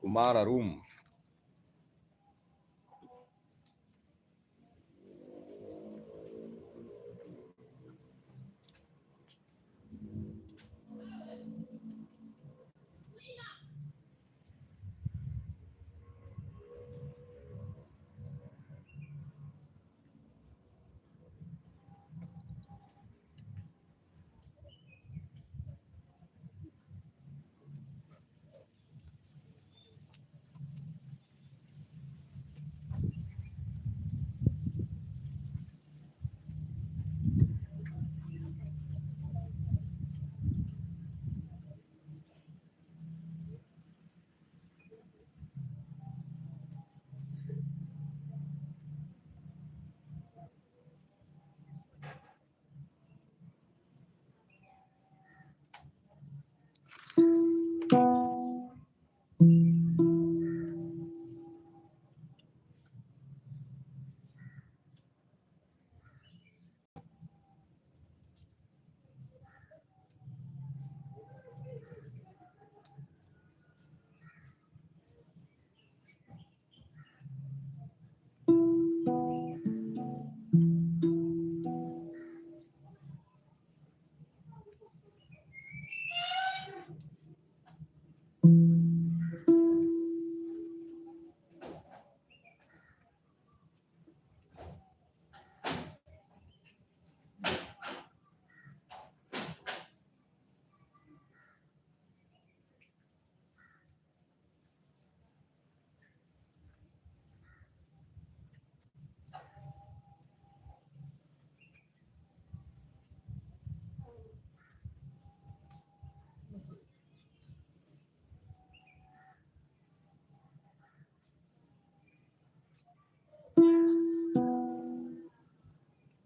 Kumara room.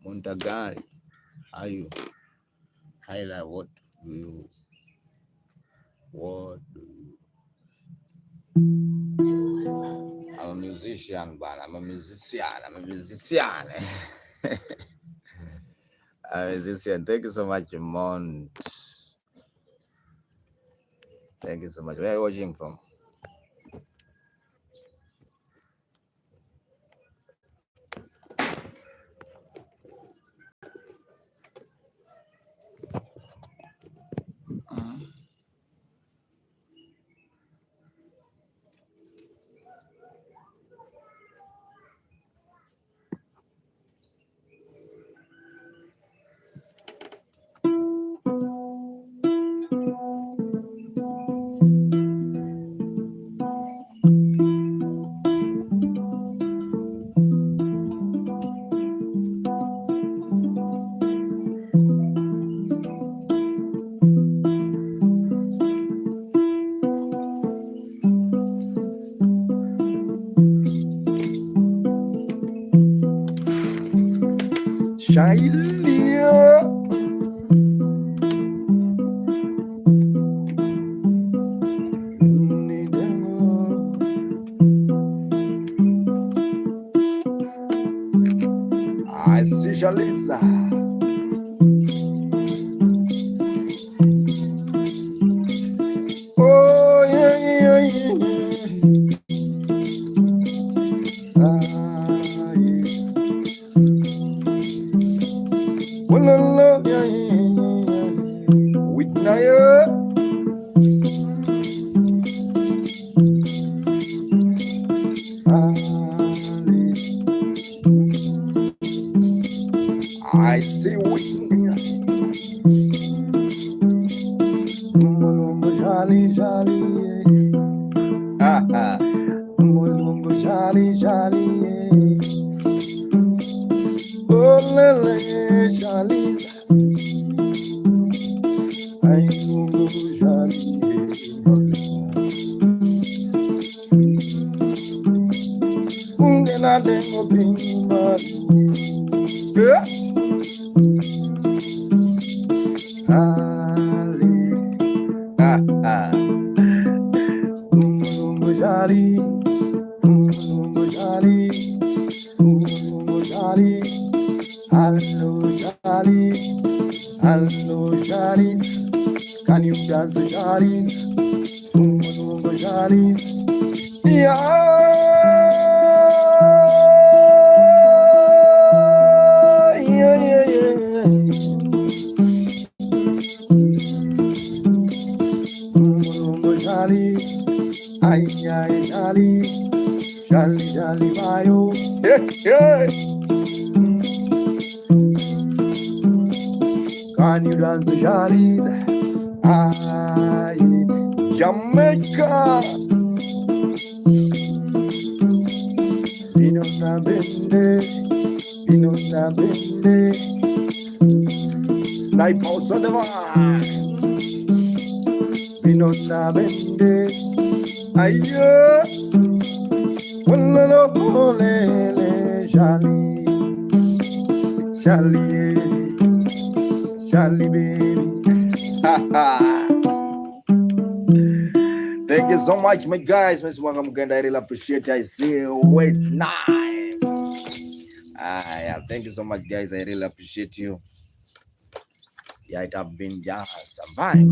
Montagari, how you highlight what do I'm a musician, but I'm a musician. I'm a musician. Thank you so much, Mont. Thank you so much. Where are you watching from? I see Jalisa. Oh yeah, yeah, yeah. Yeah. Well, I love yeah, yeah. With Naya. I see Whitney. Jolly, jolly, ah, jolly, jolly, oh, lele, jolly, I go jolly, ungena dengo pinga, jolly, jolly, jolly, hello, jolly, hello, jolly, can you dance, jolly, jolly, yeah. Ay, ay, jolly, jolly, jolly, bayo. Hey, hey. Can you dance, jolly? Ay, Jamaica. Pinona bende, pinona bende. Snipe house of the one. Pinona bende. Ayo, wallo lele, jolly, jolly, jolly baby. Thank you so much, my guys. Miss Wanga Muganda, I really appreciate it. I see you. Wait, nine. Yeah, thank you so much, guys. I really appreciate you. Yeah, it have been just a vibe,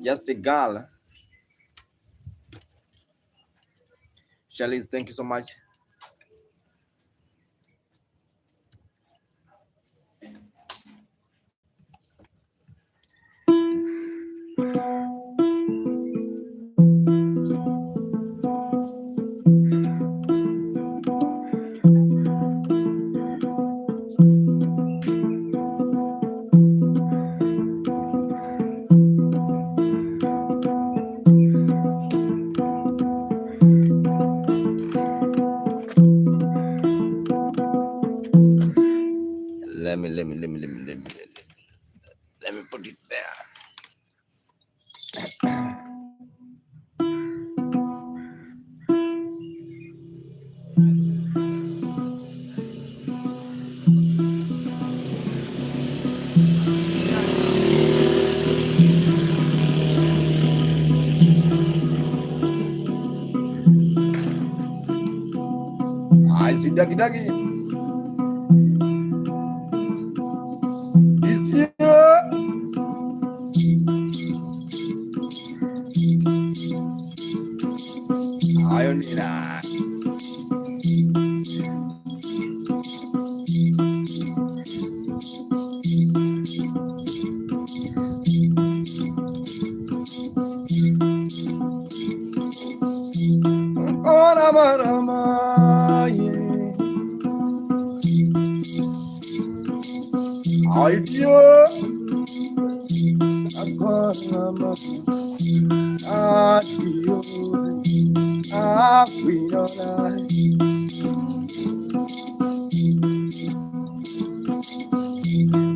just a girl. Charlize, thank you so much. Let me put it there. I see Dagi Dagi. He's here. Ayonina. Oh, Rama, yeah. Idea.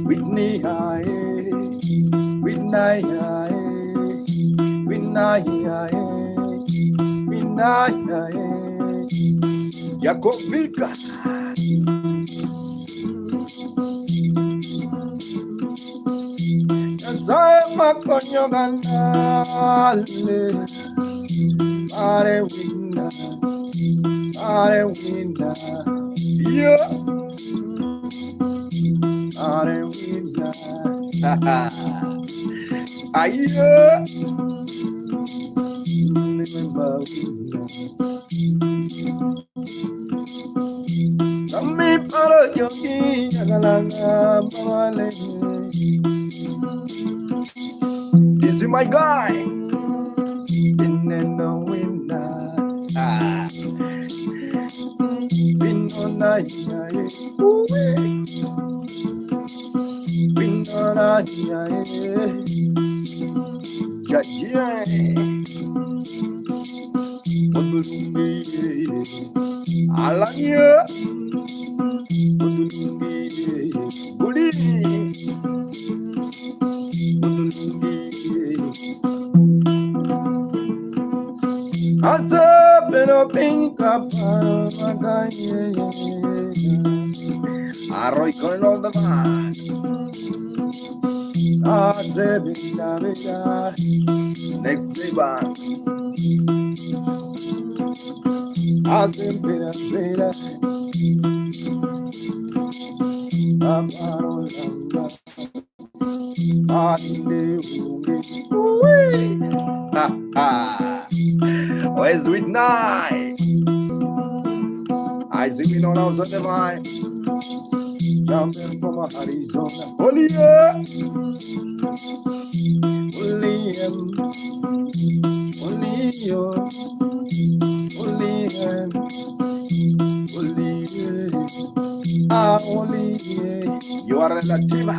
Whitney, Yakobika. This is my guy. Arroy con all the man. Next neighbor. Where's with night? I see me no house on the vibe. Jumping from Arizona. Holy yeah. Holy him. Holy you. Holy him. Holy yeah. Ah, holy yeah. You are a Latina.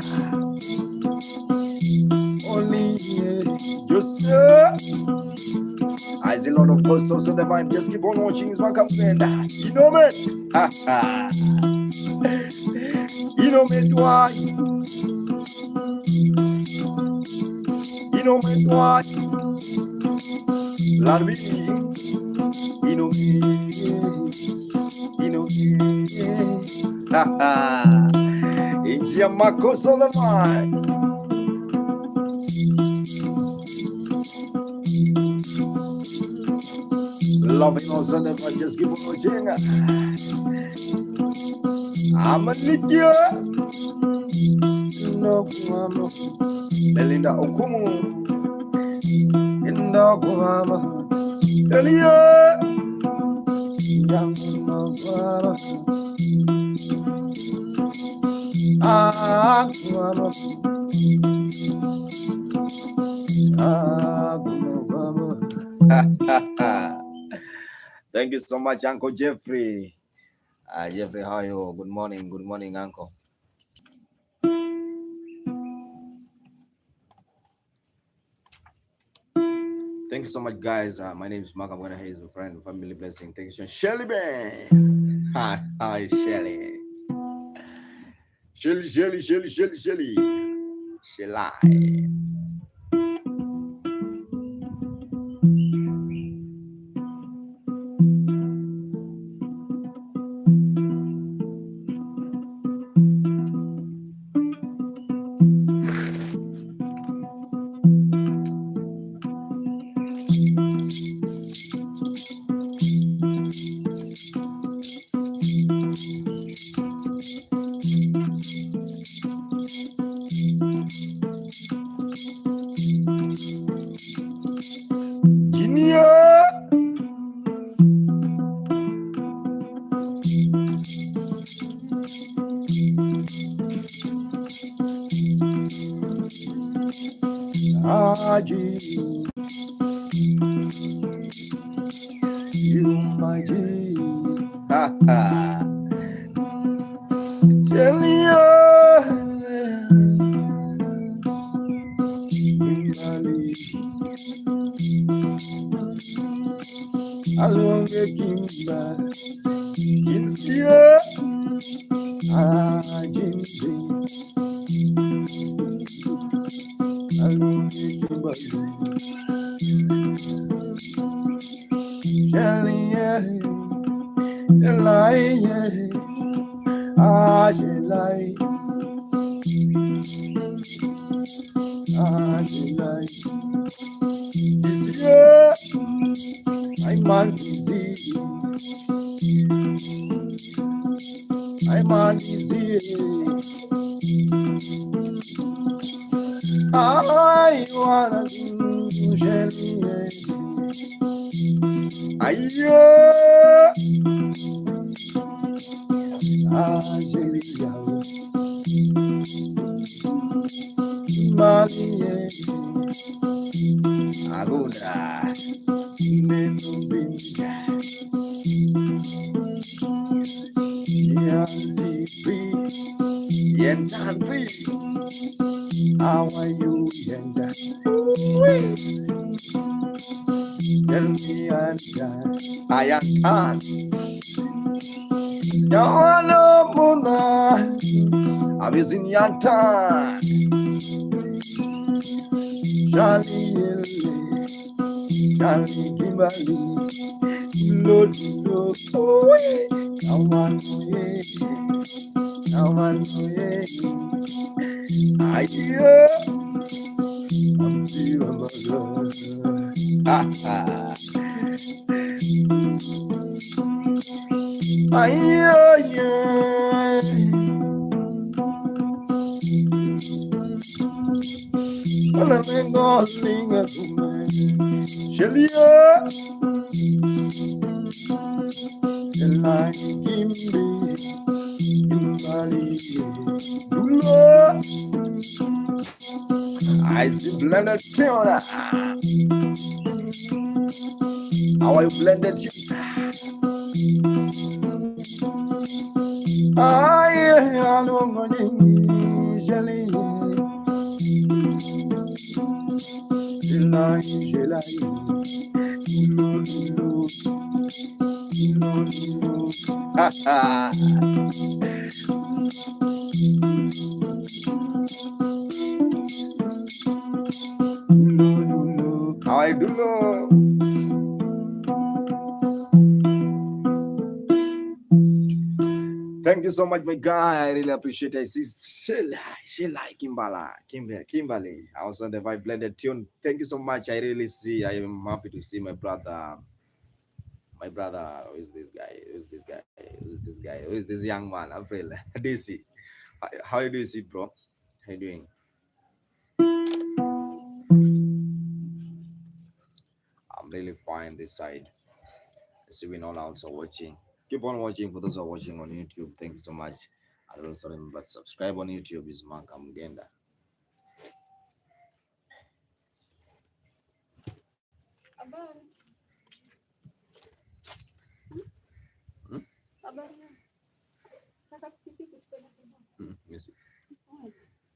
Holy yeah. Just yeah. I see a lot of posters on the vibe. Just keep on watching. It's my company. You know me. Ha ha. You know me, toi. You know me, toi. La vie. You know me. You know me. Ha ha. It's your Marcos on the mind. Loving us on the mind. Just keep on watching. I'm a Lydia. No, Melinda Okumu. In the Guama. Elia. Young Guama. Ah, Guama. Ah, Guama. Thank you so much, Uncle Jeffrey. Jeffrey, how are you? Good morning, Uncle. Thank you so much, guys. My name is Mark. I'm gonna have a friend, family blessing. Thank you so much, Shelly Ben. Hi, Shelly. Shelly. Shelly. You my G. Celia. Along the Kimba. Kinsia. Jinsi. Along the Kimba. Celia. Elia. This year, I'm on disease. I'm on disease. I wanna do Shelly. Ayo, Angelia, Marie, Aguna, Menubinja, Yanti free, Yentan free. How are you, Yenda? Tell me I am Yawano Muna, I was in Yantan, Charlie, Charlie Kimberly, Lord, I hear I'm feeling my love. I hear you. Well, I'm going to sing a song. Shelia, the light in me, I see blended tune. How I blended you. I know money, jelly. I do know. Thank you so much, my guy. I really appreciate it. She like Kimberly. I was on the vibe blended tune. Thank you so much. I really see. I am happy to see my brother. My brother, who is this guy? Who is this guy? Who is this guy? Who is this young man? April. DC. How do you see, bro? How you doing? I'm really fine this side. See, we know also watching. Keep on watching for those who are watching on YouTube. Thank you so much. And also remember to subscribe on YouTube. Is Manka Mugenda.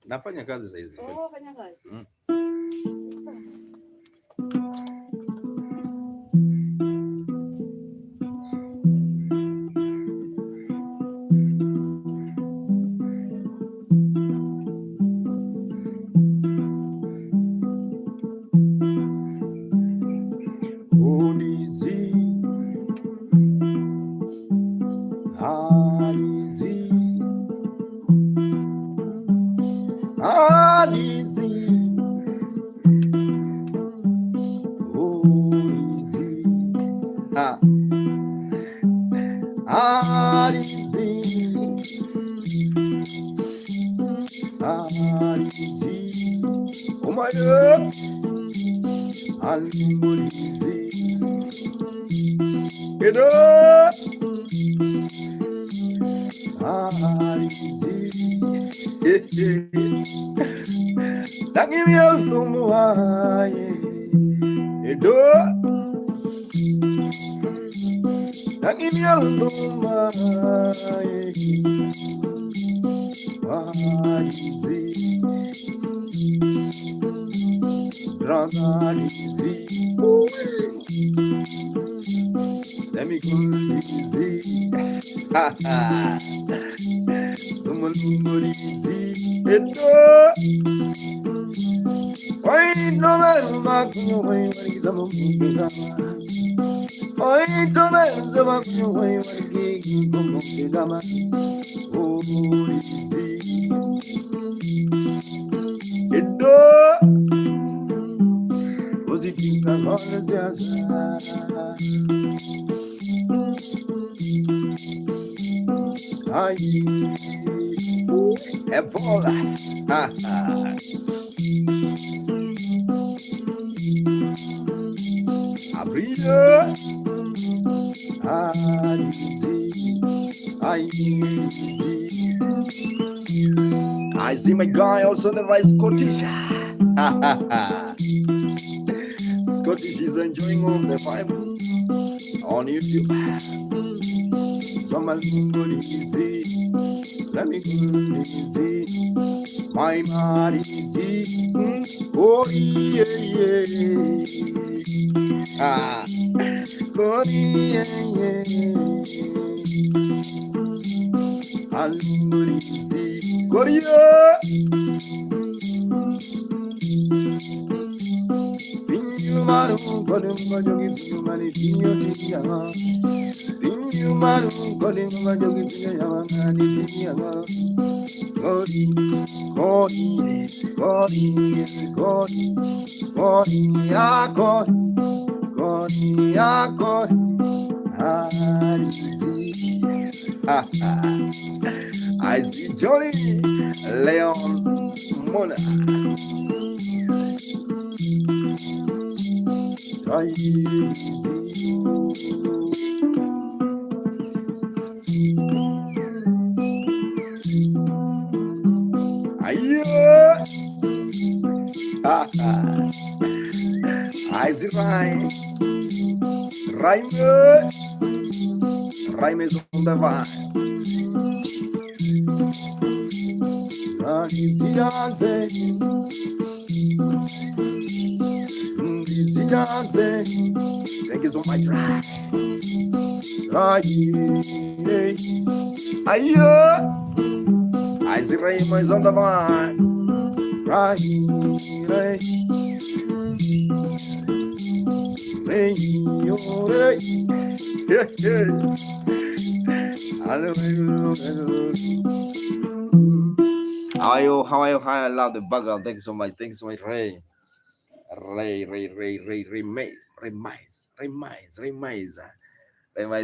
Nafanya kazi sasa hizi. Oh, fanya kazi. Oh my God. Let me go easy. Ha ha. Oi, no me mago, oi, marizamo kigama. Oi, no me zamago, oi, marizamo kigama. Oh, easy. Ebola. Abriga. I see my guy also the vice Scottish. Scottish is enjoying all the vibe on YouTube. Let me go easy. My mind is easy. Oh yeah, yeah. Oh yeah, yeah. I'm easy. Korea. Pinyu maru kodum majogi pinyu mani pinyu tiyama. Pinyu maru kodum majogi pinyu yama mani tiyama. Gori, gori, gori, gori, gori, ah gori, gori, ah gori. I see Johnny Leon Mona. I see Rhyme is on the vine. Thank you so much. I see Rhyme is on the vine. How are you? How I love the background. Thank you so much. Thank you so much, Ray. Remize.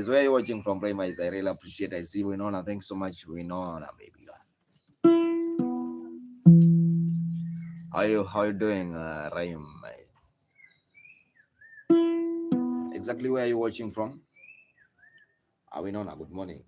Where are you watching from, Remize? I really appreciate it. I see Winona. Thanks so much, Winona, baby. How you doing, Remize? Exactly where are you watching from? Winona, good morning.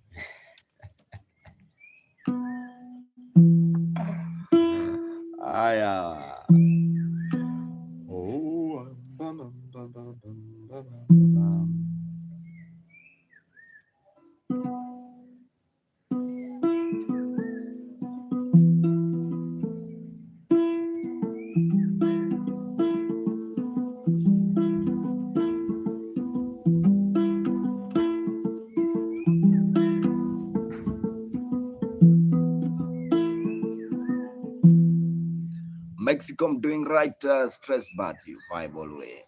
Mexico, I'm doing right. Stress, but you vibe always.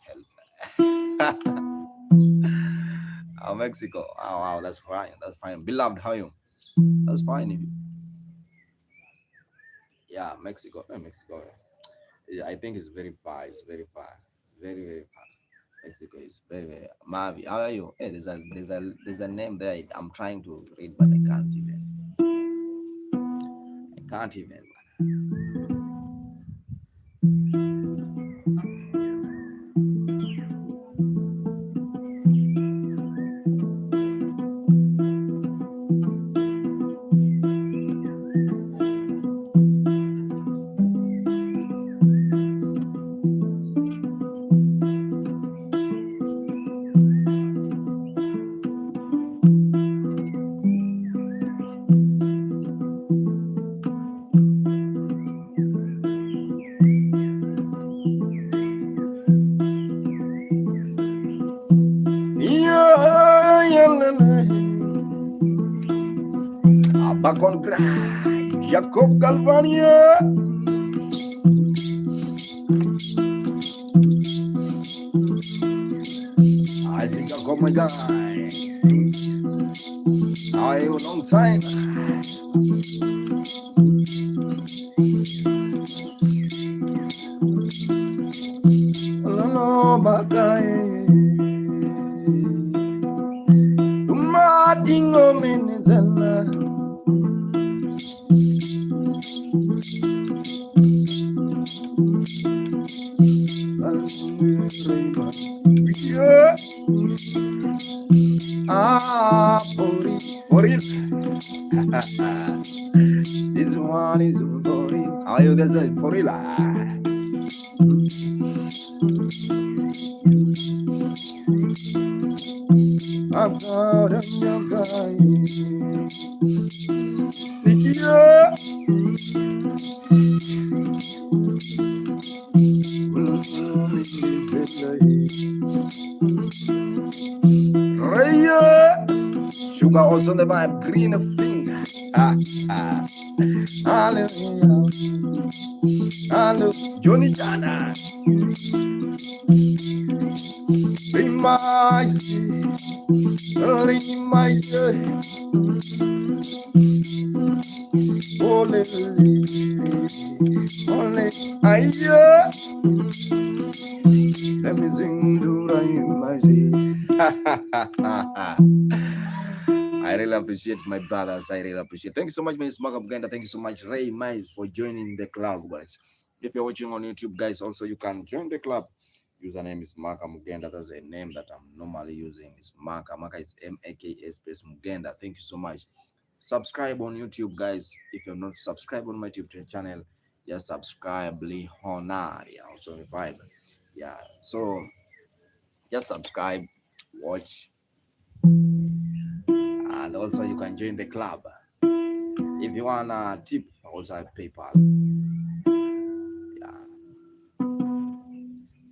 Mexico. Oh, wow, that's fine. That's fine. Beloved, how are you? That's fine. Yeah, Mexico. Mexico. Yeah, I think it's very far. It's very far. Very, very far. Mexico is very, very. Mavi, how are you? Hey, there's a name there. I'm trying to read, but I can't even. Bakon Jacob Galvania. I think I got my guy. I was long time. No, Bakay. This one is for real. Are you there for real? I'm proud of your guy. Yeah. Sugar also the vibe, green finger. Hallelujah. Hallelujah. Johnny Jana. Reminds Ole, ole, ayo. Let me sing to my I really appreciate my brothers. I really appreciate. Thank you so much, Miss Mark Ganda. Thank you so much, Ray Mize, for joining the club, guys. If you're watching on YouTube, guys, also you can join the club. Username is Maka Mugenda. That's a name that I'm normally using. It's Maka. Maka is MAKA space Mugenda. Thank you so much. Subscribe on YouTube, guys. If you're not subscribed on my YouTube channel, just subscribe. Honor. Yeah, also the vibe. Yeah. So just subscribe, watch, and also you can join the club. If you want a tip, also have PayPal. Yeah.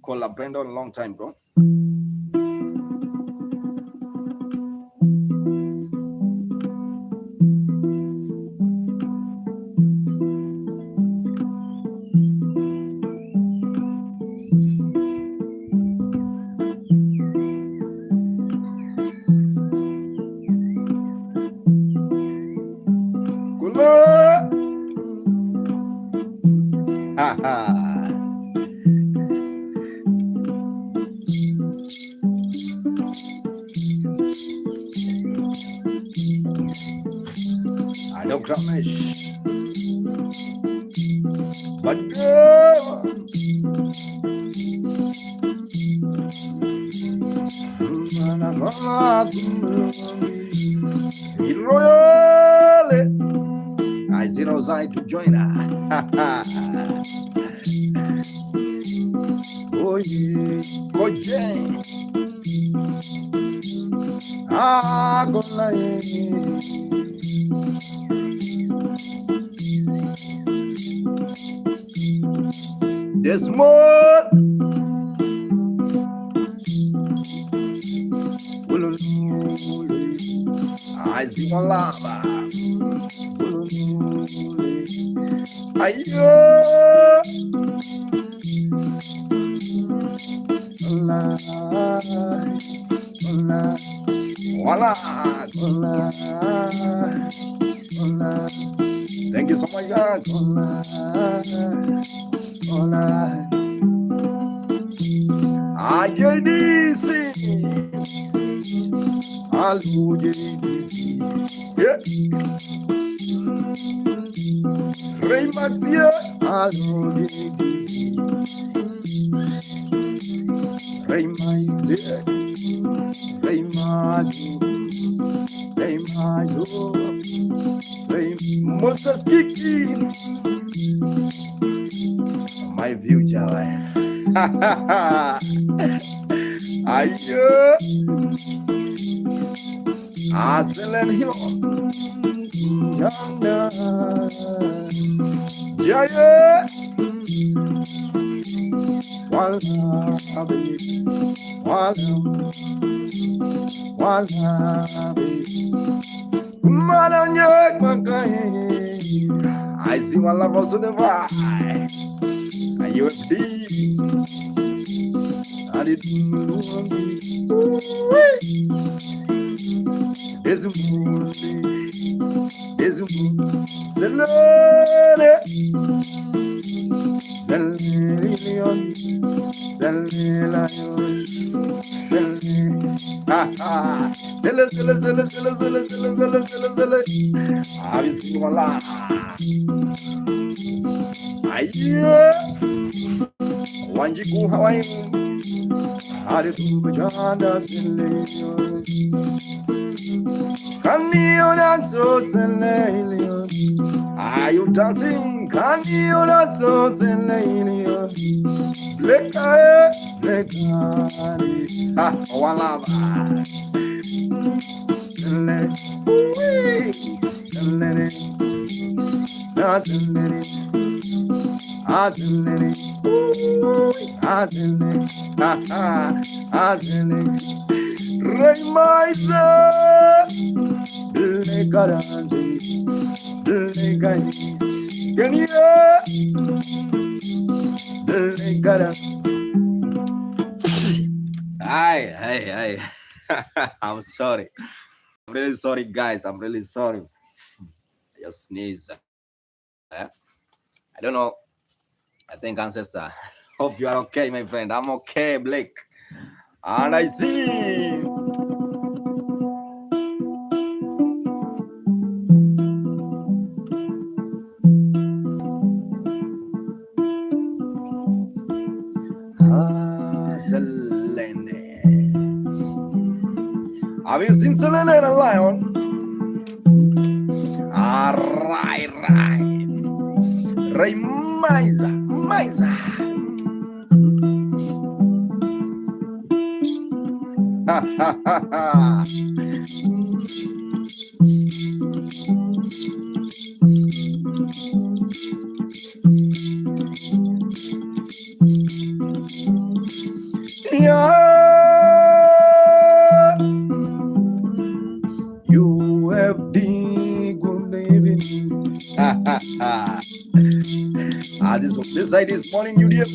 Call up Brandon, long time, bro. I don't promise, but girl, I zero side to join her. Oh yeah, oh yeah. Ah, go this more. I see one lava. Ayo. Voila. Thank you so much, guys. I get this. Yeah. Ray Maxia. Ray Maxia. Ray Maxia. Ray Maxia. Ray Moses Kiki. My future. Ayo. Aslan Hill. Jaya. I see one love also the vibe. Are you a bee? I did there's a moon, there's a moon, Zelene, Zelene, Zelene, ha ha, Zelle, Zelle, Zelle, Zelle, Zelle, Zelle, Zelle, Zelle, Zelle. Have you seen one laugh? Aye, Wanjiku Hawaii, Hari tu Janda Zelle. Can you dance so Selenium? Are you dancing? Can you dance so Selenium? Black eye, black eye. Ah, one love. Hey. I'm sorry. I'm really sorry, guys. I'm really sorry. I just sneeze. I don't know. I think ancestor. Hope you are okay, my friend. I'm okay, Blake. And I see. Selene. Have you seen Selene and a lion? Right. Ray Maiza. Yeah. You have the good evening. This side is morning, you dear.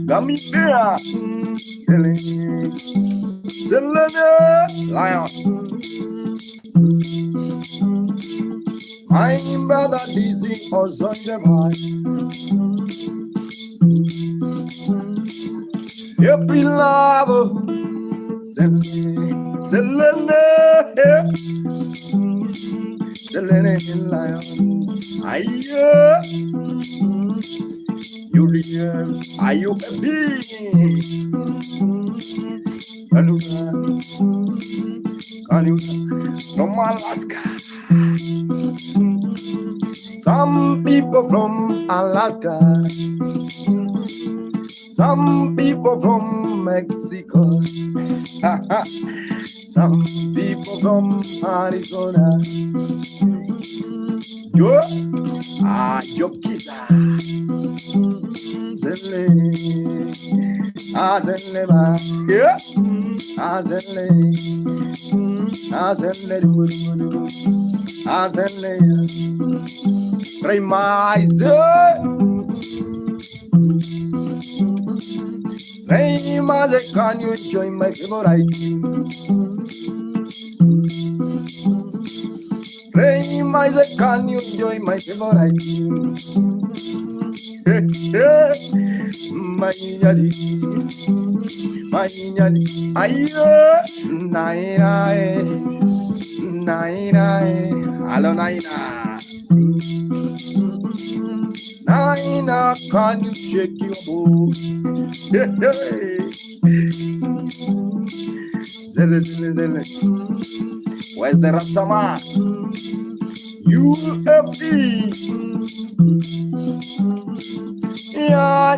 Gummy bear. Lion. I'm brother Dizzy or Sunday boy. Happy love. Selene lion. Aye. You dear. Are you happy? From Alaska. Some people from Alaska. Some people from Mexico. Some people from Arizona. Yo, yo kisa. Zele, yeah, Try my can you join my favorite? Pray my can you join my favorite? My nyadi, ayo, naina, hello naina, can you shake your boot? Zele. Where's the Rasama? UFD. Yeah.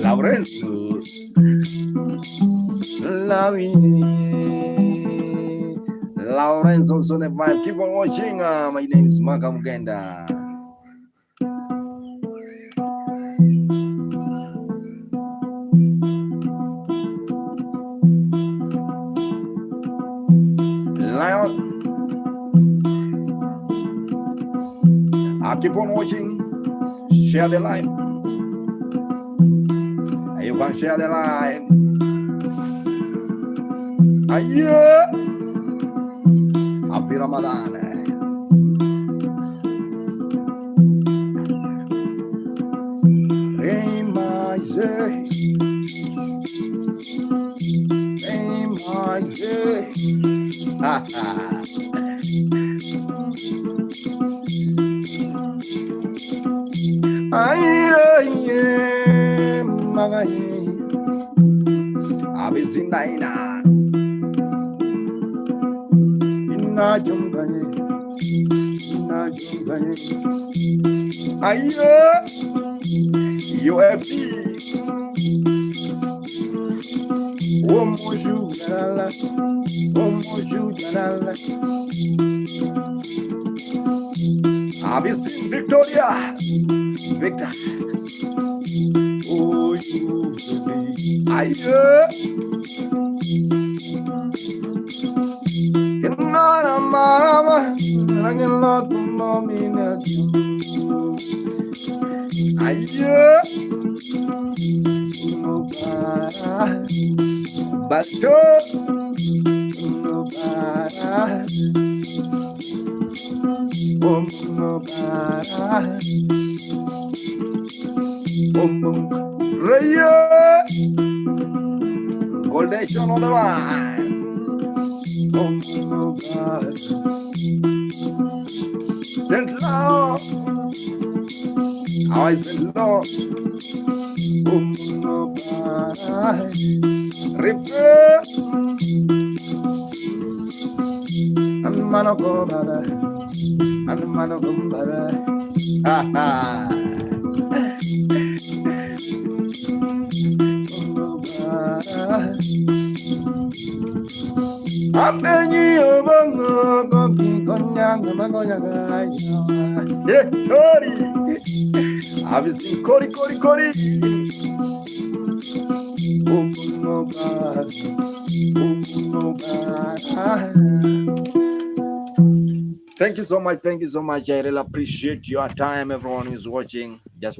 Laurenzo. Laurenzo on the vibe. Keep on watching. My name is Magam Genda. Lion. Keep on watching. Share the live. You can share the live. Yeah. Happy Ramadan. Abizinaina Inajungane Ayo UFC Omoju Janala Abisin Victoria Victor Oh you Ayo Kenana mama Nangela tumomina Ayo Nobara Bato Nobara Nobara Raya Goldation on the line Nobara Saint Law I said Law Nobara Refer and Managobara and Managobara. Ha ha. Apeni obongo gogi konyanga magoyaga. Yeah, Tori. I've seen Cory. Thank you so much. I really appreciate your time, everyone who's watching. Just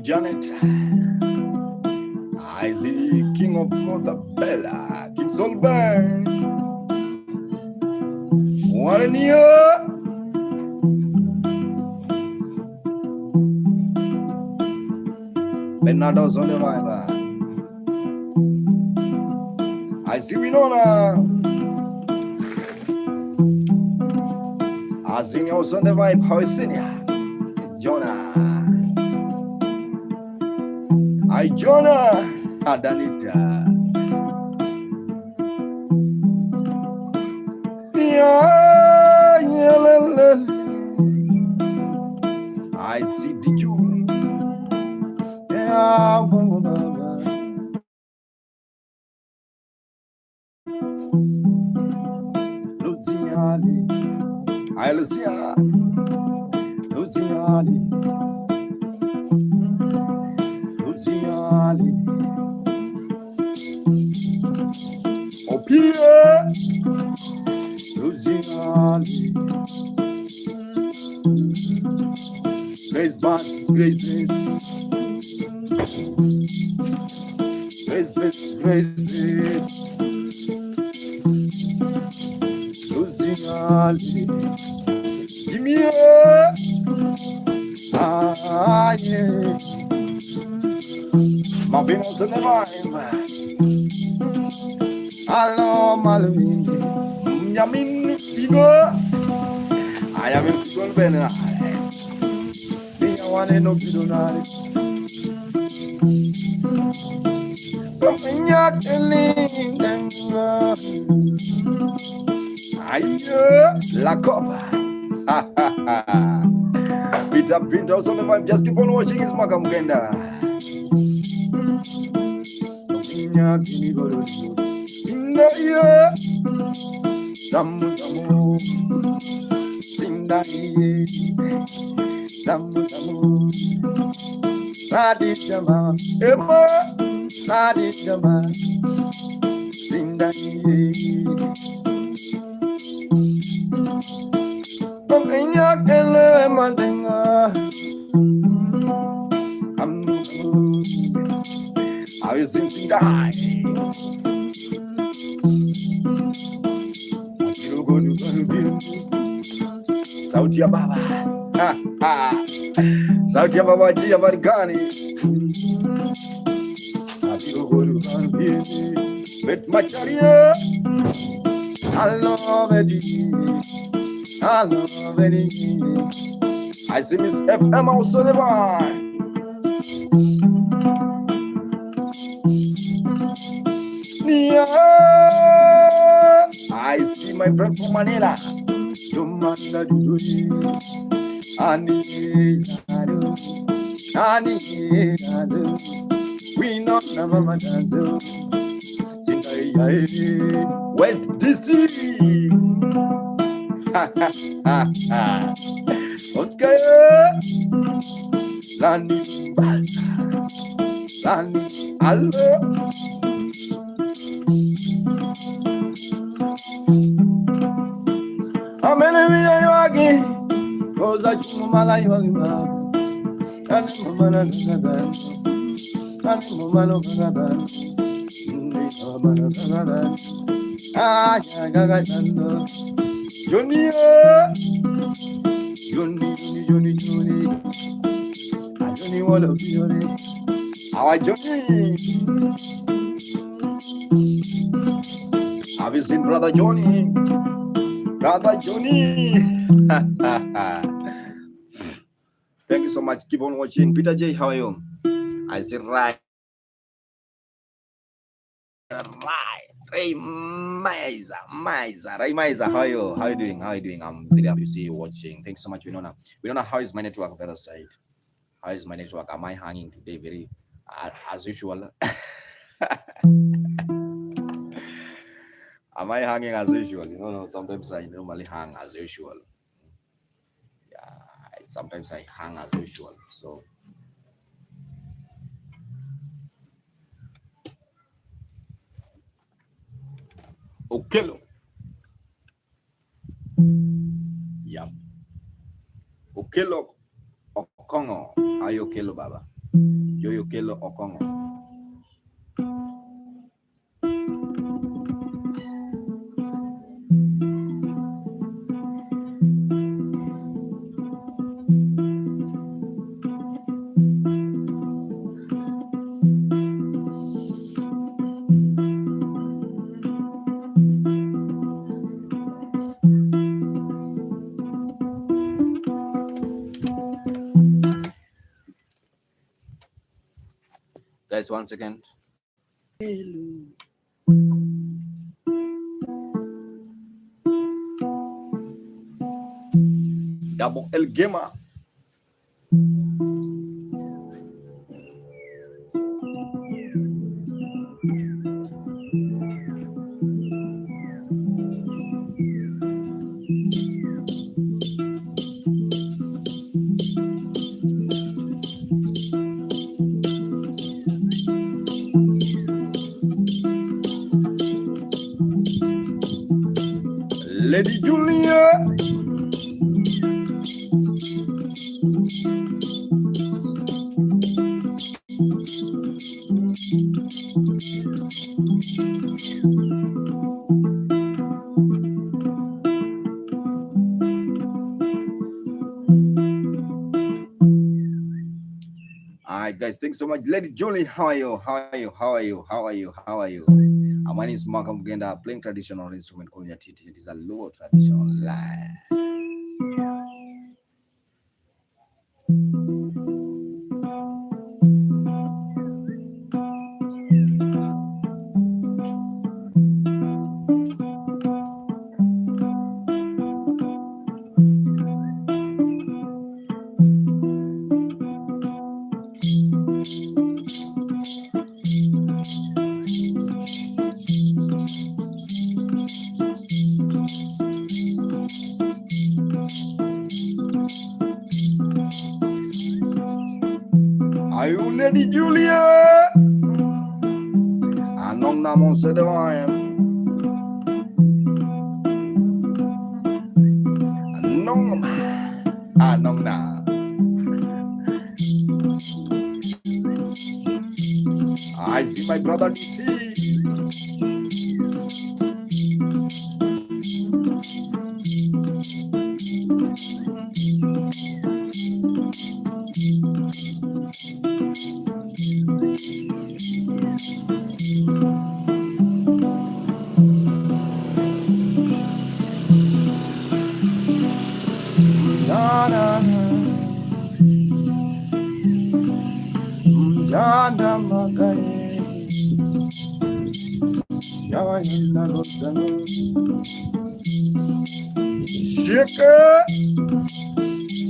Janet, I see King of the Bella, King Solberg. What a year! Bernardo's on the vibe. I see Winona. I see you also on the vibe. How is it? Jonah. Hi, Jonah. Adanita. I see the June. Luciani. Hi, Lucia. Luciani. Opia Luciani Grace Band, Grace Luciani Gimme yeah Marvino's in the vibe. Hello, Maluini. Yamin Figo. I am in Figo Bena. They want to know Pidonari. Come in telling them. La Copa. Peter Pintos on the vibe. Just keep on watching his Makamugenda. Samu Sindani Samu Sadi Jama Emo Sadi Jama Sauti ya baba. Sauti ya baba Jia Barigani. With my career, I love it. I love it. I see Miss FM also the one. Yeah. I see my friend from Manila. We know Mama Danzo. West DC. Oscar Lani Baza. Lani Allo. Amene yagi. Goza chumala yagi ba. Ani mama na gaga. Ani mama no gaga. Ni mama no gaga. Ah gaga chando. Johnny. Johnny. Johnny wala Johnny. Our Johnny. Have you seen Brother Johnny? Brother Johnny. Thank you so much. Keep on watching. Peter J, how are you? I see right. Ray Maiza, how are you? How are you doing? I'm really happy to see you watching. Thanks so much, Winona. How is my network on the other side? How is my network? Am I hanging today? Very as usual. Am I hanging as usual? No, sometimes I normally hang as usual. Yeah, sometimes I hang as usual. So Okelo. Yeah. Okelo Okongo. How you Okelo Baba? Yo Okelo Okongo. Guys, 1 second. Double El Gamer. Lady Julia. Alright, guys, thanks so much. Lady Julie, how are you? My name is Malcolm Genda, playing traditional instrument called Nyatiti. It is a low traditional line. Are you Lady Julia? Anong namon sa dewan. na. I see my brother DC.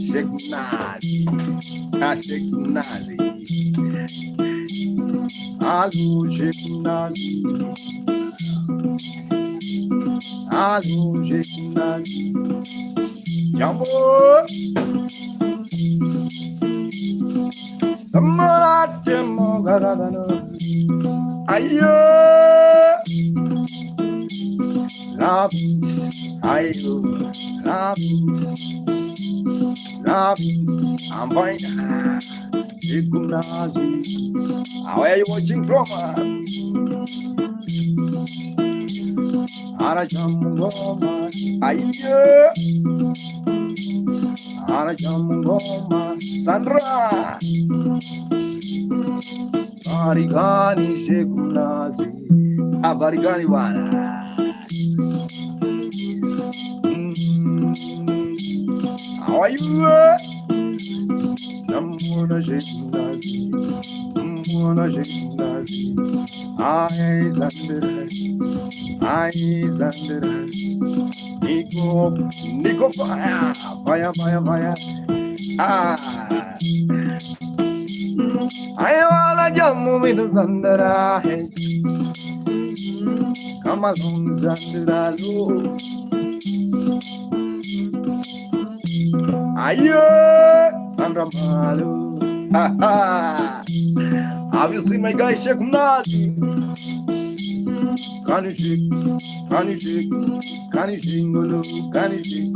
Shake Nazi. Shake Nazi. Alô, Shake Nazi. Alô, Shake Nazi. Jambo. Samarate Mogadano. Ayo. Ayo. I'm fine. Where are you watching from? Arajamungoma. Ayo. Arajamungoma. Sandra. Barigani Shekunazi. Barigani Wana. How are you? Namona Shekunazi. Namona Shekunazi. Eyes under. Eyes under. Nico fire. Fire, fire, fire. I wanna jump with the Sandra. Come along, Sandra. Ayo, Sandra Malu. Have you seen my guy Shake Nazi? Can you shake? Can you shake? Can you shake? Can you shake?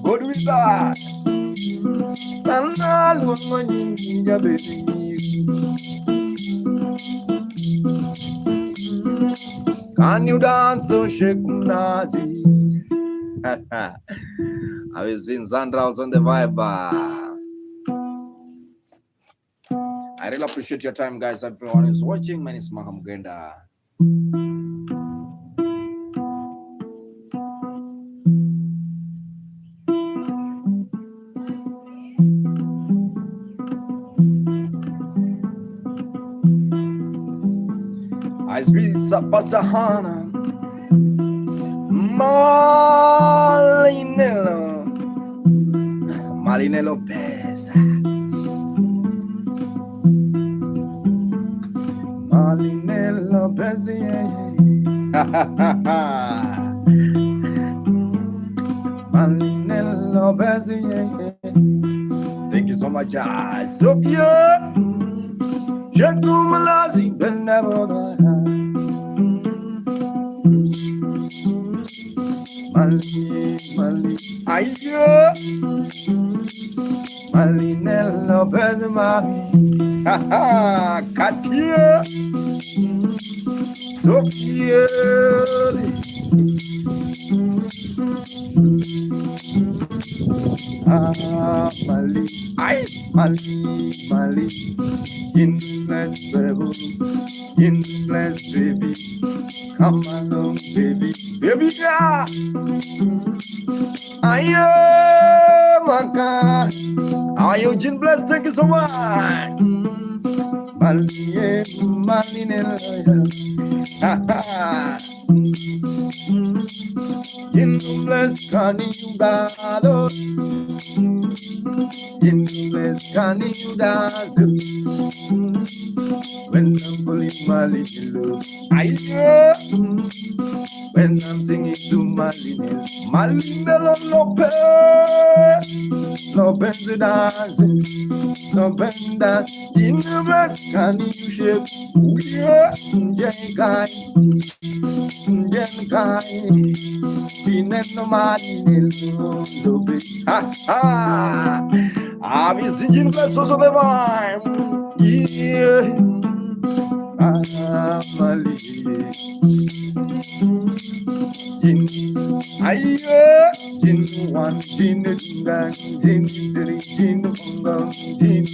Good with that. Can you dance so Shake Nazi? I was seeing Sandra on the vibe. I really appreciate your time, guys. Everyone is watching. My name is Maham Genda. I speak Pastor Hannah Malinello Pesa Malinello Pesa Malinello Pesa. Thank you so much, Sophia. Malazi, Mali, ayo, Malinello Bezmami, Katia, Sophia, Mali, Mali, Endless baby, come along, baby, yeah. Ayo, maka, ayo, Jin bless, thank you so much. Malinello, Endless canidado, Endless canidado. when I'm pulling my little when I'm singing to my little Lopez dancing, Lopez dancing in the black can you shake? Yeah, Jenkai, ha ha. I've been singing the songs of the vine. Yeah, Jin one, Jin gang, Jin three, Jin gang, Jin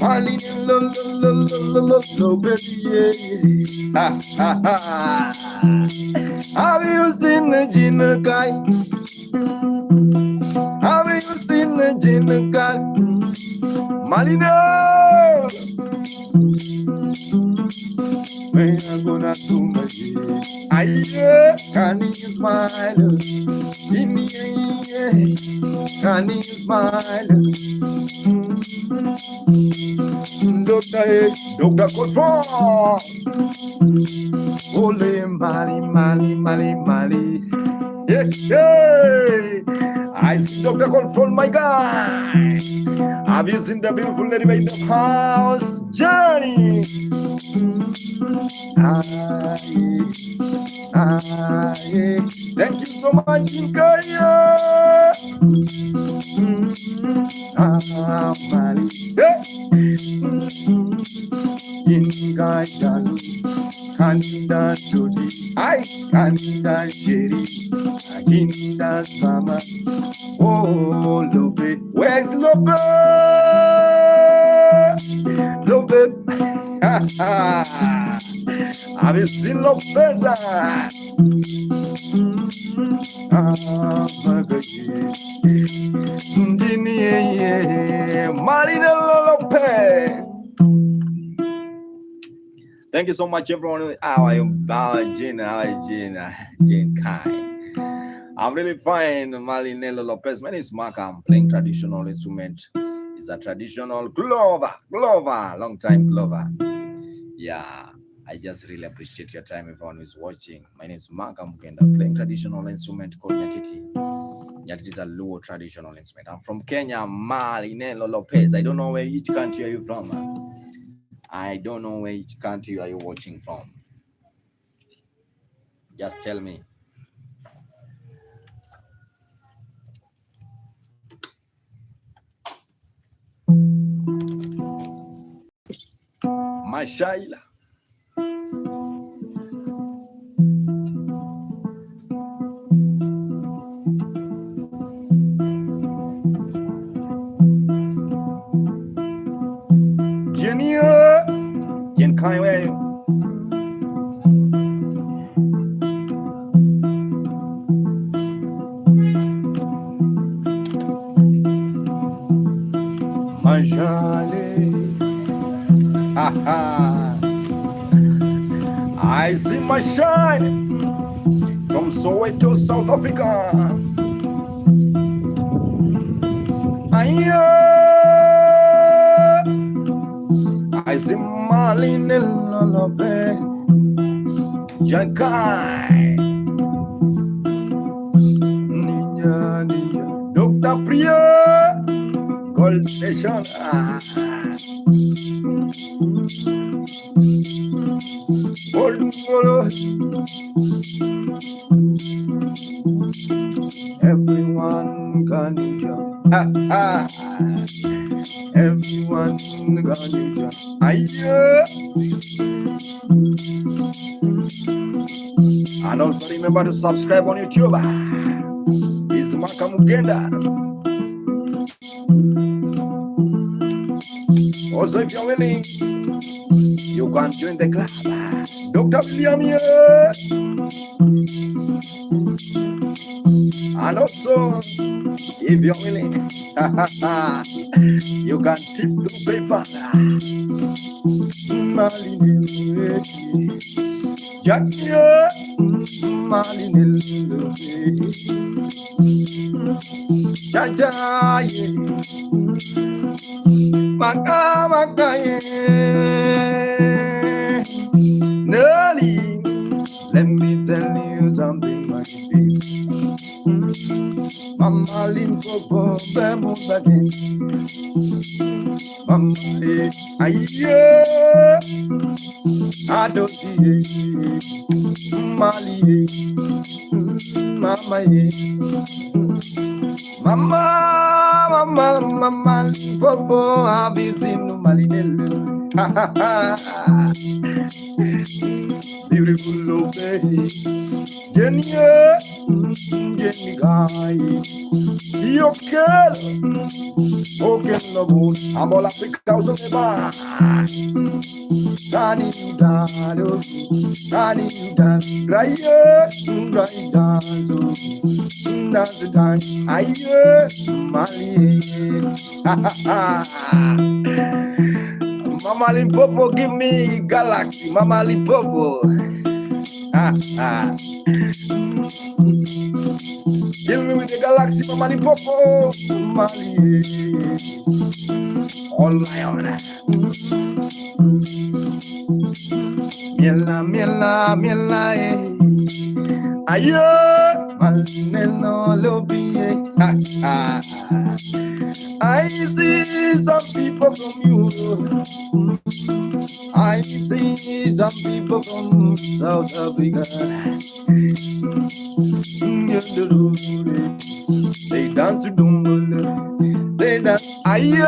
Malin, lo, baby, ha ha ha. Have you seen the Jin guy? Have you seen the Jin guy? Malino. When I'm gonna do my can you smile? Can you smile? Doctor Control. Ole Mali. Yeah. I see Doctor Control, my guy. Have you seen the beautiful lady in the house, Johnny? Thank you so much, Kaya. Kanda Jodi, I Kanda Jerry, Kinda Sama. Oh, Lobe, where's Lobe? Lobe, have you seen Lopez? Marina Lopez. Thank you so much, everyone. How are you? Jane Kai. I'm really fine, Malinello Lopez. My name is Mark. I'm playing traditional instrument. It's a traditional Glover, long time Glover. Yeah, I just really appreciate your time, everyone who's watching. My name is Mark. I'm playing traditional instrument called Nyatiti. Nyatiti is a low traditional instrument. I'm from Kenya, Malinello Lopez. I don't know where each country are you from. I don't know where each country are you watching from. Just tell me. Mashaila. Junior. Jen Kai, where are you? Majale. I see my shine from Soweto, South Africa. I see Marlene Lolope, Yankai, Ninya, Dr. Priya, Gold Station. Everyone can jump. Everyone can jump. And also remember to subscribe on YouTube. It's Maka Mugenda. Also, if you're willing, you can join the club. Dr. William here. And also, if you're willing, you can tip through paper. Jakia Malinil Jajaye Maka Makaye Nelly. Let me tell you something, my baby. Mama Limpopo, Bemo Badin. Mama, aye, I don't see Mali, Mama, Mama, Mama Limpopo, I've been seeing Malinello. Beautiful baby, Jenny, Jenny guy, your girl, okay, no good. I'm all Africa, so never. Rani Dado, Rani Dan, Raya, dance the time. Aye, Mali, Mama Limpopo, give me galaxy, Mama Limpopo. Give me with the galaxy, Mama Limpopo, Mali. All my honor. Miela, miela, miela, ayo, Malinello lobby, I see some people from Europe. I see some people from South Africa. They dance to Dumbo. They dance. Are you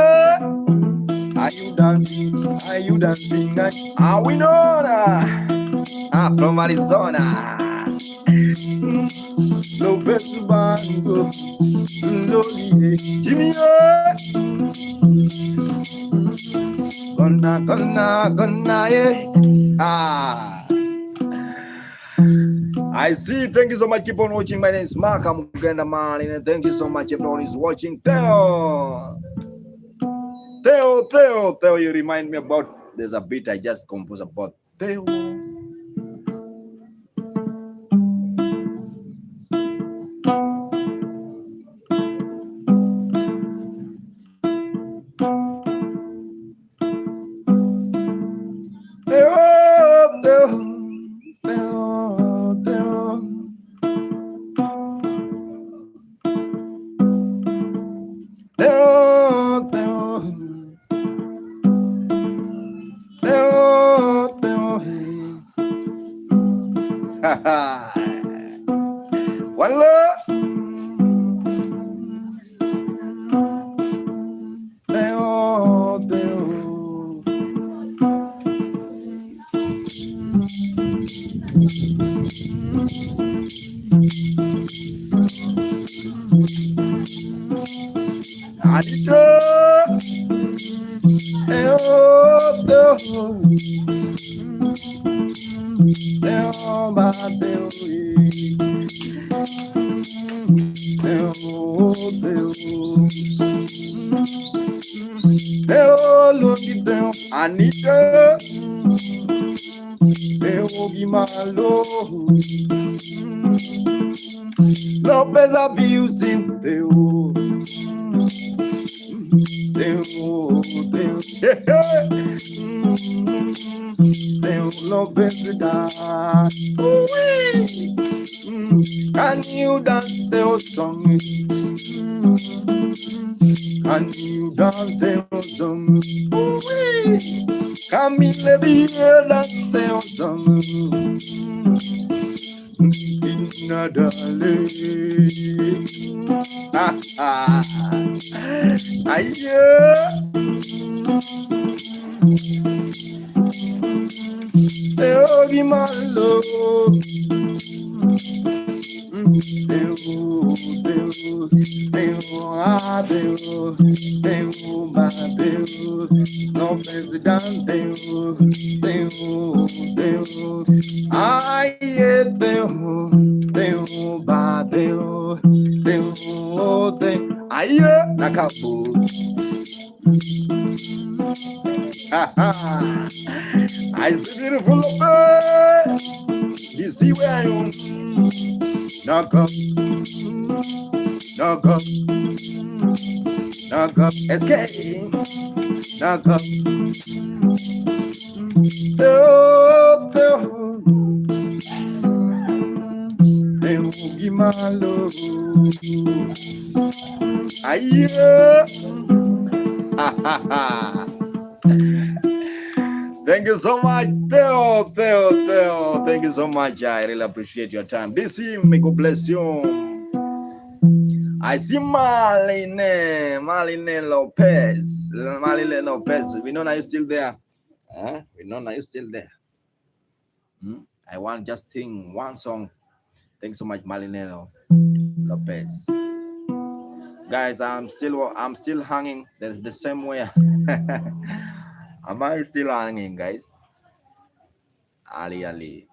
dancing? Are you dancing? Are we know? From Arizona. Lopez Bango. Loli. Jimmy. Gonna, yeah. I see. Thank you so much. Keep on watching. My name is Mark. I'm Uganda man, and thank you so much everyone is watching. Theo, you remind me about. There's a beat I just composed about Theo. One love. Anita, Malo, Lopez abusing Theo, Lopez da. Can you dance Theo song? Can you dance Theo song? Camille bien dance Theo song. Nadale. Aye. Theo gi malo. No presidente, ai ai acabou. I see beautiful face. easy way. Knock up, knock up, knock up, escape, knock up. Give my love. Aye. Thank you so much, Theo. Thank you so much. I really appreciate your time. This is may God bless you. I see Marlene Lopez. We know are you still there? We know are you still there? I want just sing one song. Thanks so much, Marlene Lopez. Guys, I'm still hanging the same way. Am I still hanging, guys? Ali.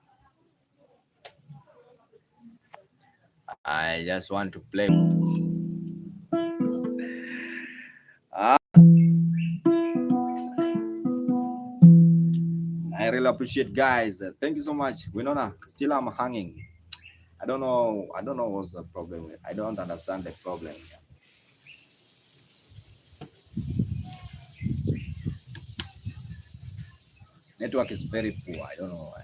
I just want to play. I really appreciate, guys. Thank you so much. Winona, still I'm hanging. I don't know what's the problem. I don't understand the problem. Network is very poor. I don't know why.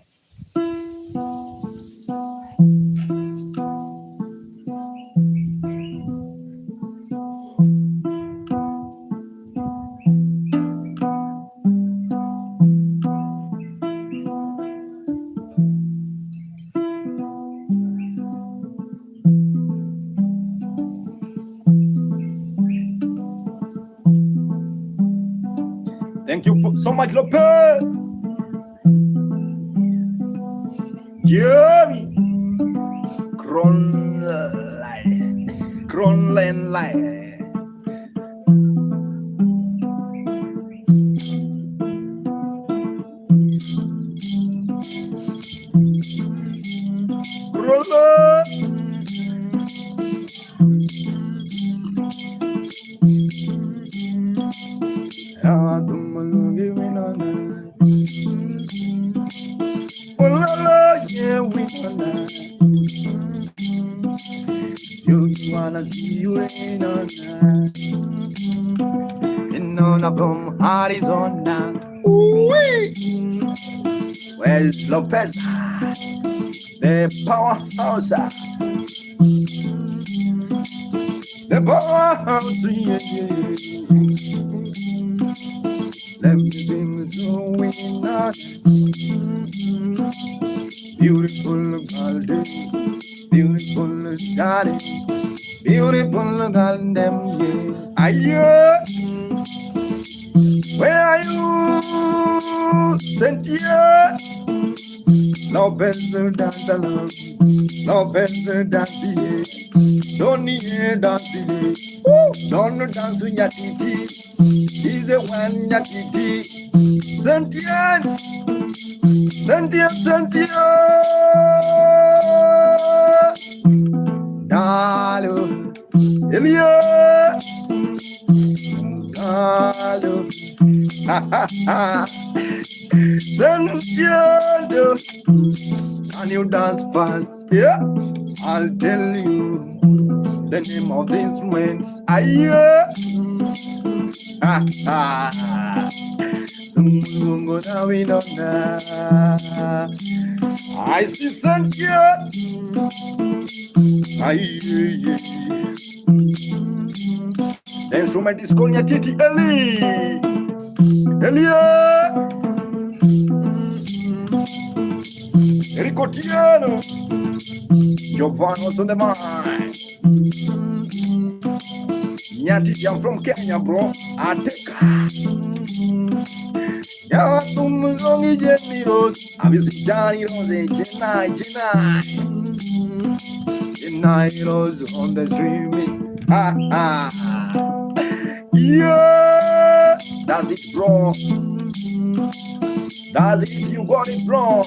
Thank you so much, Lopez. Jeremy Cronline Line. From Arizona. Where's Lopez? The powerhouse. The powerhouse. Everything is going on. Beautiful garden. Beautiful garden. Beautiful garden. Yeah. Where are you, Cynthia? No better dance alone, no better dance. Don't need dance. Don't dance with Nyatiti. He's the one Nyatiti. Cynthia. Dalo, Elia. Dalo. Santiago, can you dance fast? Yeah, I'll tell you the name of the instrument. I see Santiago. The instrument is called Nyatiti. Elia Ricotiano Giovanni on the mind. Nyatiti, I'm from Kenya, bro. Ateka. Yeah, some longy Jenny Rose. I visit Johnny Rose, Jenny Rose on the stream. Yeah, that's it, bro. That's it, you got it, bro.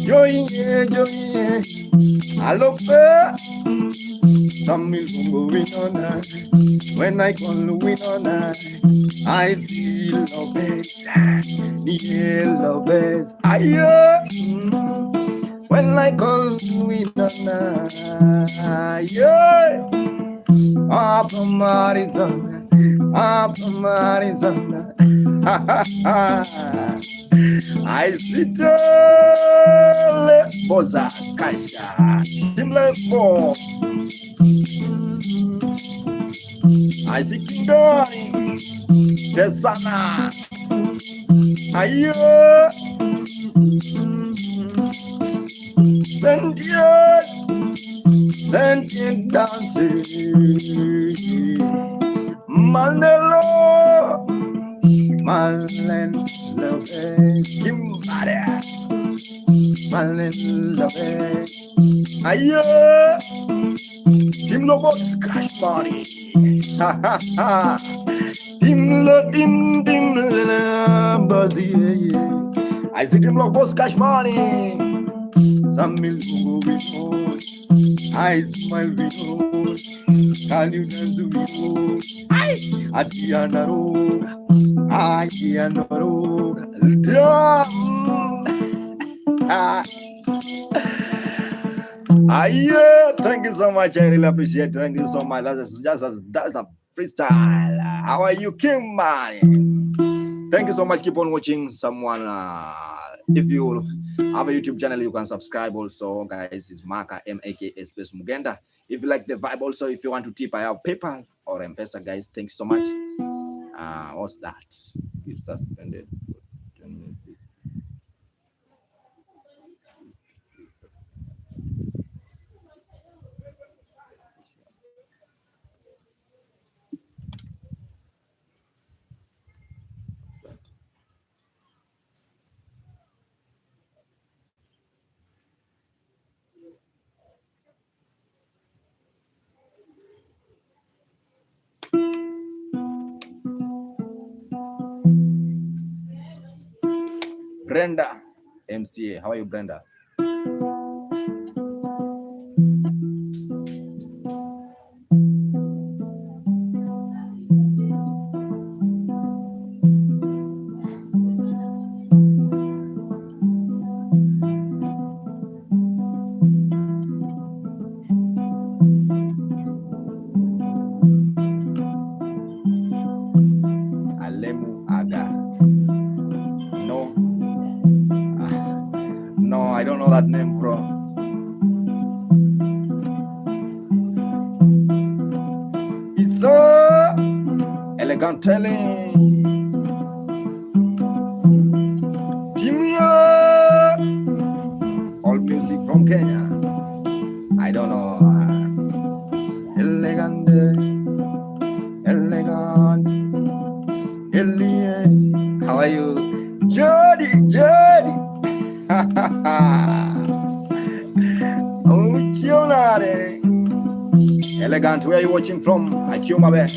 Joy. I love her. Some will going on. When I call Winona, I see Lopez. Yeah, Lopez. When I call you in the night, yeah. Up from Arizona, up from Arizona. I sit Boza Kasha, similar for I see Kindori, Tesana, Ayo, sentient dancing, Manelo, Malen, love, Kimbara, Malen, love, Ayo, Tim Lobos Cash Money, ha ha ha, Tim Buzzy, I see Tim Lobos Cash Money, some milk with I smile with you, can you dance with you? Adiana road, Adiana road, thank you so much. I really appreciate it. Thank you so much. That's a freestyle. How are you, King Man? Thank you so much. Keep on watching someone. If you have a YouTube channel, you can subscribe also, guys. It's Maka MAKA space Mugenda. If you like the vibe, also, if you want to tip, I have PayPal or M-Pesa, guys. Thank you so much. What's that? It's suspended for 10 minutes. Brenda, MCA. How are you, Brenda? Alemu Aga. No. No, I don't know that name, bro. It's so elegant telling. Timio. All music from Kenya. I don't know. Elegant. Elegant. Elegant. How are you? Jody. Oh, Chionare. Elegant, where are you watching from? Akioma Bear.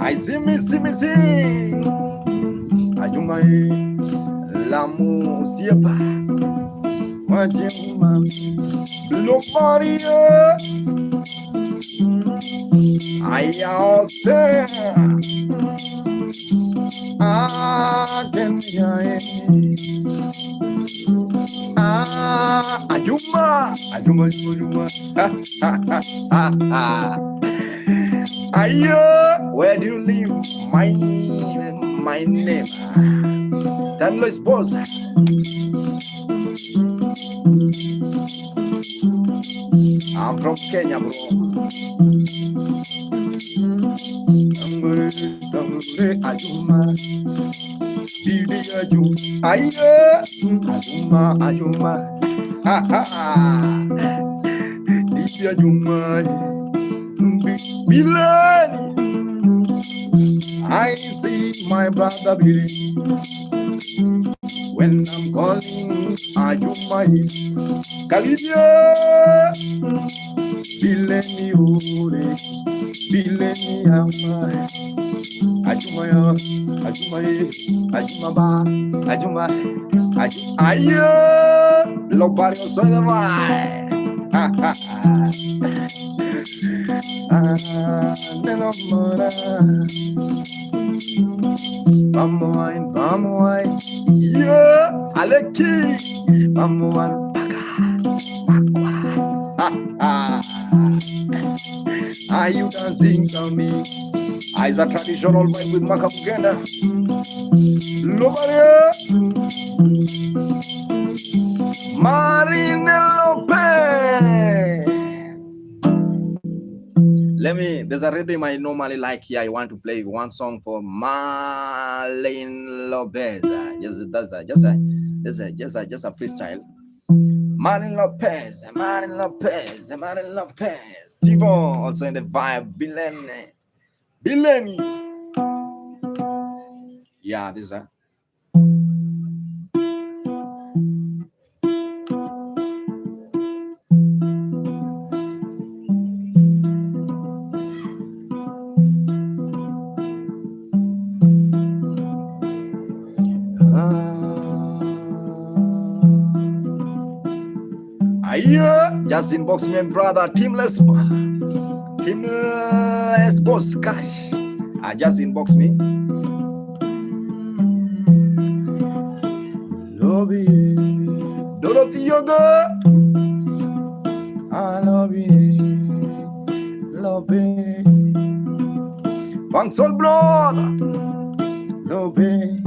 I see me. Ajumai Lamu Siepa. Wajima Loparia. I out there. Ajuma. Ayo, where do you live? My name. Timeless boss. I'm from Kenya, bro. Ajuma. Ajuma. Bilani. I see my brother Billy. When I'm calling Ajuma, Kalidia. Bilani Ure, Bilani Ama. Ajuma. Ayo, lo parió soy de mai. Yeah, Aleki. Bamuan. Are you dancing to me? Is a traditional vibe with Makamugenda. Lobaria. Marina Lopez. There's a rhythm I normally like here. I want to play one song for Marlene Lopez. Just a freestyle. Marlene Lopez. Steve also in the vibe. Bileni. Yeah, this is a. Just inbox me, brother. Teamless boss cash. Just inbox me. Love you, Dorothy Yoga. I love you, love you. Thanks all, brother. Love you.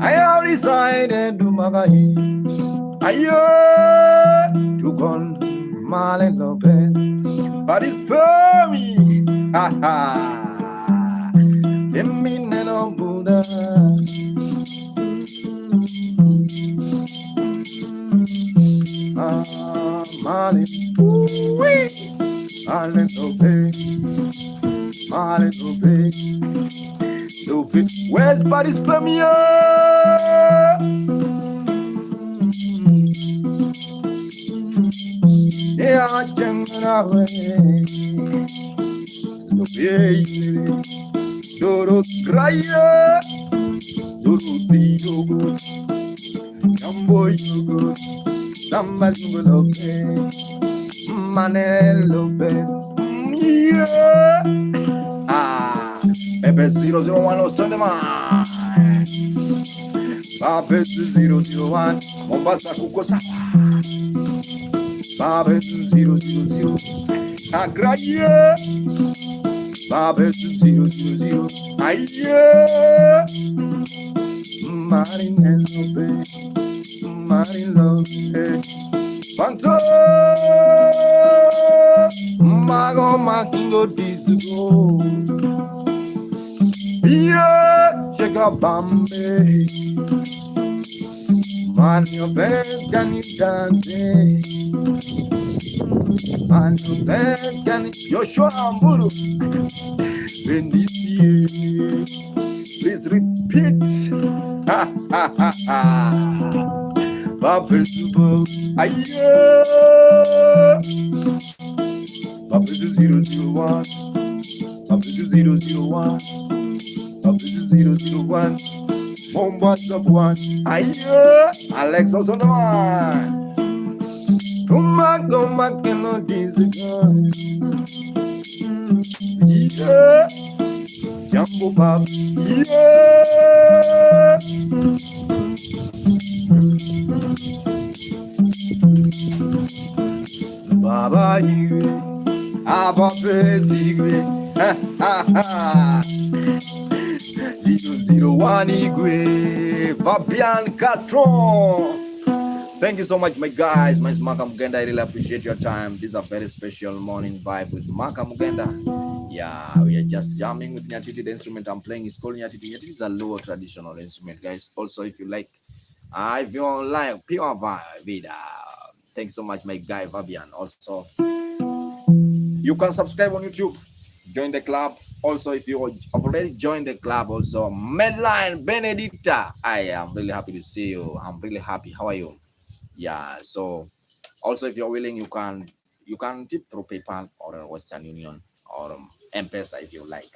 I have decided to magahi. To con Marlene Lopez, but it's for me. Feminine Buddha. Marlene Lopez. Where's body's for me? Yeah, I can't Doro Kraya, Doro Yogo, Jumbo Yogo, Somebody Lope, Manelope, yeah. Pepe 001 or Sonema, Pape 001, Mombasa Kukosa, Pape 000, Agradia. Babe 000, aye, Marine Lopez, Panzo, Mago Makingo Dizugo, yeah, check out Bambi, man, your best can you dance, man, your best can Joshua Amburu. In this year, please repeat. Papa Super, aye. Papa 001, Papa 001, Papa 001, Mombasa one, aye. Alex also the man. Come back, cannot disappoint. Yeah, Jumbo Pop, yeah. Baba, you, Abba, Igwe, 001 Igwe, Fabian Castro. Thank you so much, my guys. My name is Maka Mugenda. I really appreciate your time. This is a very special morning vibe with Maka Mugenda. Yeah, we are just jamming with Nyatiti. The instrument I'm playing is called Nyatiti. Nyatiti is a lower traditional instrument, guys. Also, if you like, if you like pure vibe, thanks so much, my guy Fabian. Also, you can subscribe on YouTube, join the club. Also, if you have already joined the club, also Medline Benedicta. I am really happy to see you. I'm really happy. How are you? Yeah, so also if you're willing, you can tip through PayPal or Western Union or M-Pesa if you like.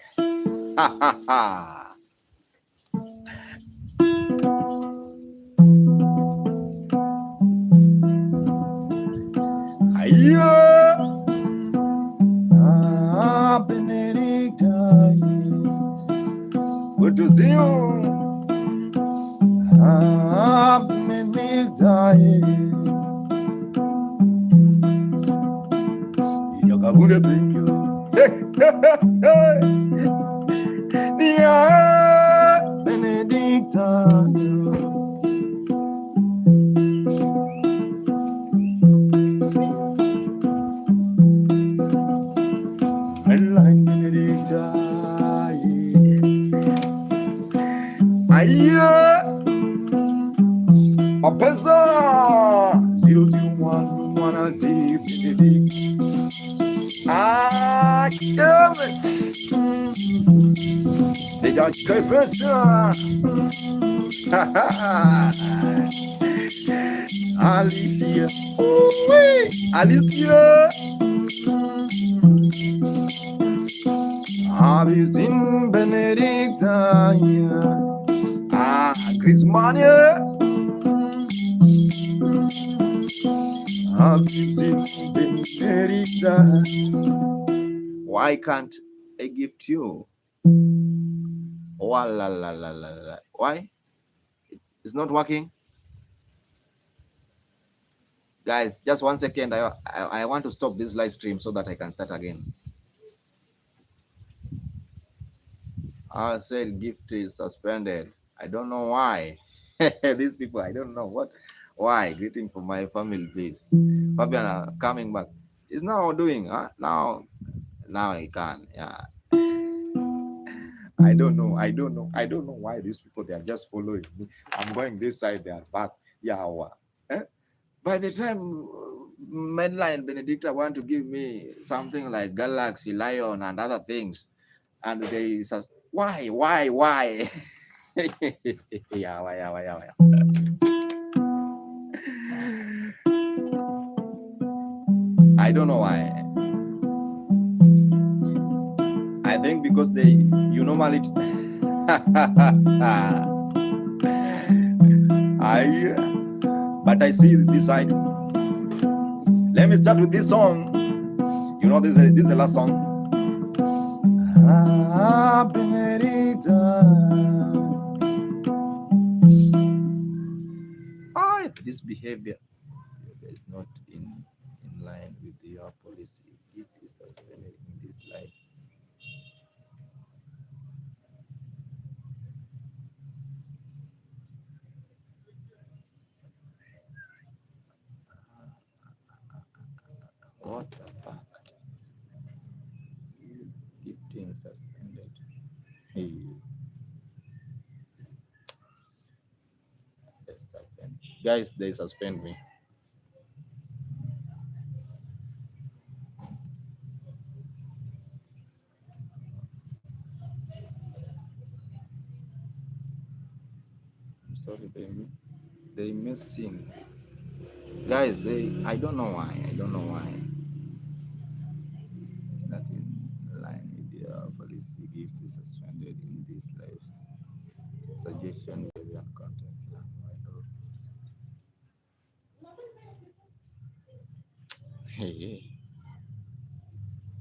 Yeah. Benedicta. Good to see you. Benedicta. Yakabune Benjo. Yeah. Benedicta. Aye, Apesa 001 wanna see Benedict. Ah, damn it. They don't go first. Alicia. Ooh, Alicia. Have you seen Benedict? Ah, Chris Mania. Have you seen Benedict? Why can't I gift you? Oh, la, la, la, la, la. Why? It's not working. Guys, just 1 second. I want to stop this live stream so that I can start again. I said gift is suspended. I don't know why. These people, I don't know what. Why? Greeting from my family, please. Fabian coming back. It's now doing, huh? Now I can. Yeah. I don't know why these people, they are just following me. I'm going this side, they are back. Yeah. Eh? By the time Medline and Benedicta want to give me something like Galaxy, Lion, and other things, and they say, why? Yeah. I don't know why. I think because you normally but I see this side. Let me start with this song. You know, this is the last song. This behavior is not in line with your policy. It is suspended in this life. What the fuck? Gifting suspended. Hey. Guys, they suspend me. I'm sorry, they missing. Guys, I don't know why. It's not in line with your policy. Gift is suspended in this life. Suggestion and content. Hey.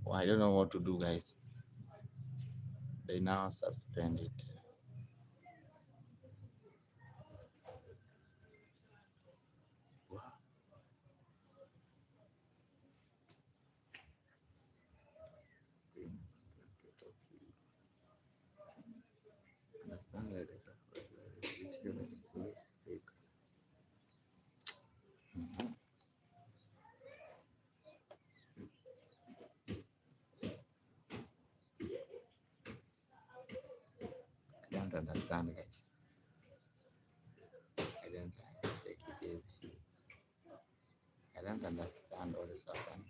Oh, I don't know what to do, guys. They now suspend it. I don't understand, guys. I don't take it easy. I don't understand all this happening.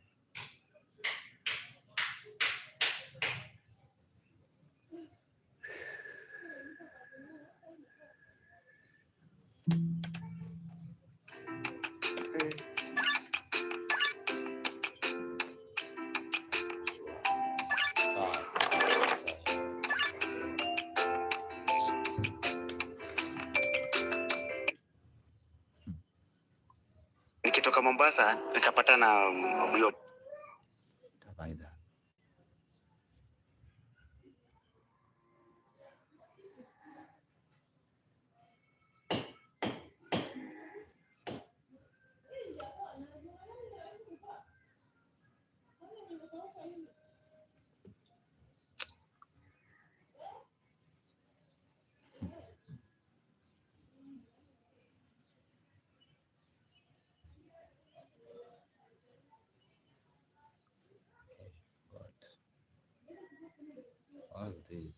Mombasa nikapata na huyo kawaida. All this.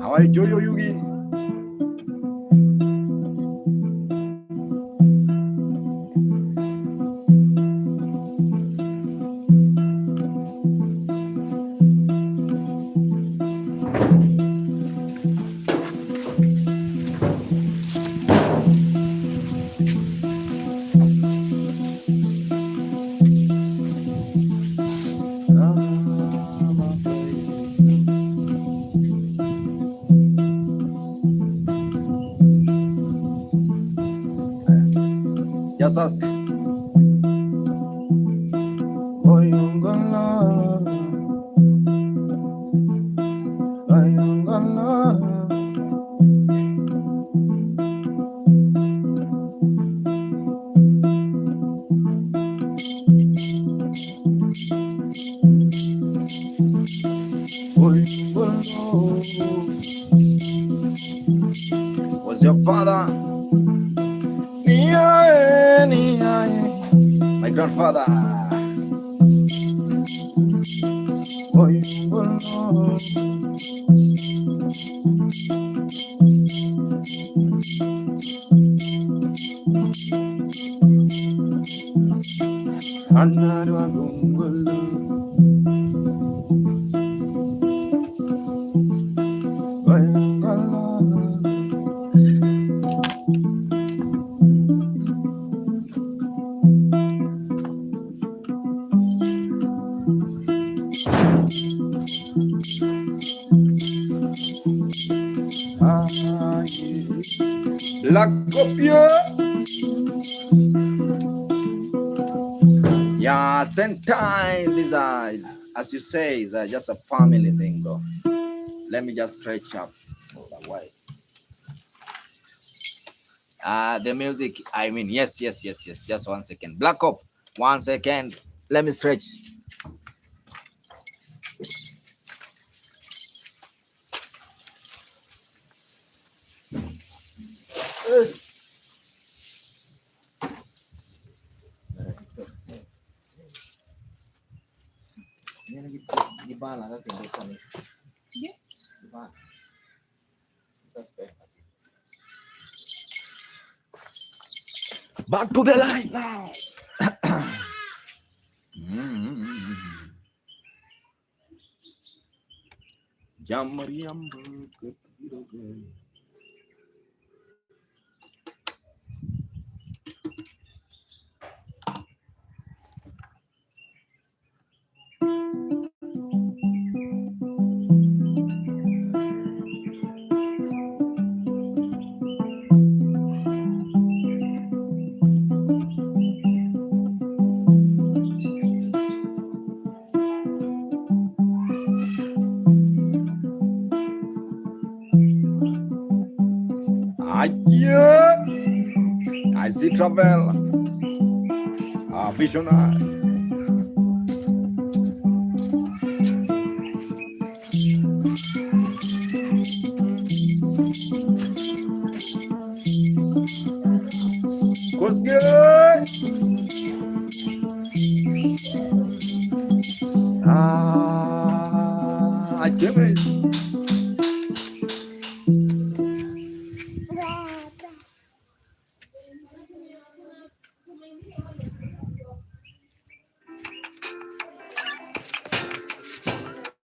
How are you, Joyo Yugi? Just ask. Was your father? My grandfather. Black Copia. Yeah, same time. These are, as you say, is just a family thing, bro. Let me just stretch up the way. The music. I mean, yes. Just 1 second. Black up. 1 second. Let me stretch. Back to the light now. Yeah. I see travel. Visionary. What's good? I came in.